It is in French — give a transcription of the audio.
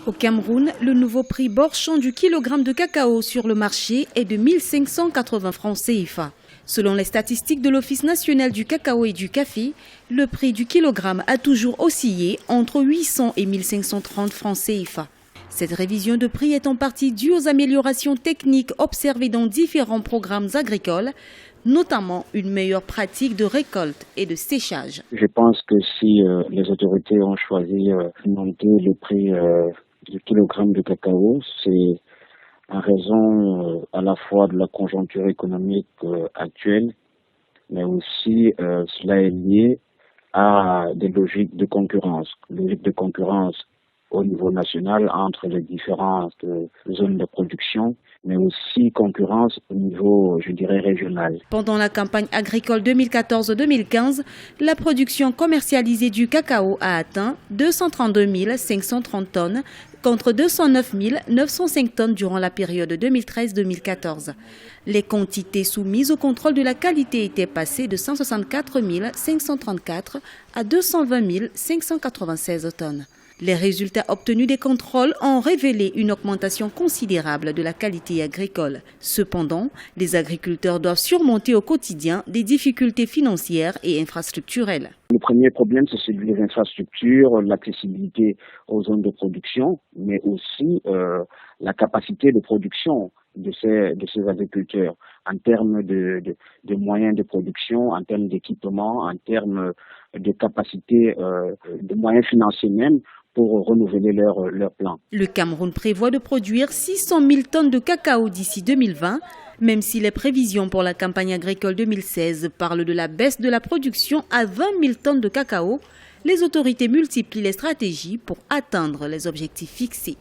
Au Cameroun, le nouveau prix borchon du kilogramme de cacao sur le marché est de 1580 francs CFA. Selon les statistiques de l'Office national du cacao et du café, le prix du kilogramme a toujours oscillé entre 800 et 1530 francs CFA. Cette révision de prix est en partie due aux améliorations techniques observées dans différents programmes agricoles, notamment une meilleure pratique de récolte et de séchage. Je pense que si les autorités ont choisi de monter le prix du kilogramme de cacao, c'est en raison à la fois de la conjoncture économique actuelle, mais aussi cela est lié à des logiques de concurrence au niveau national entre les différentes zones de production, mais aussi concurrence au niveau, je dirais, régional. Pendant la campagne agricole 2014-2015, la production commercialisée du cacao a atteint 232 530 tonnes contre 209 905 tonnes durant la période 2013-2014. Les quantités soumises au contrôle de la qualité étaient passées de 164 534 à 220 596 tonnes. Les résultats obtenus des contrôles ont révélé une augmentation considérable de la qualité agricole. Cependant, les agriculteurs doivent surmonter au quotidien des difficultés financières et infrastructurelles. Le premier problème, c'est celui des infrastructures, l'accessibilité aux zones de production, mais aussi la capacité de production de ces agriculteurs en termes de moyens de production, en termes d'équipement, en termes de capacité, de moyens financiers même, pour renouveler leur plan. Le Cameroun prévoit de produire 600 000 tonnes de cacao d'ici 2020, même si les prévisions pour la campagne agricole 2016 parlent de la baisse de la production à 20 000 tonnes de cacao. Les autorités multiplient les stratégies pour atteindre les objectifs fixés.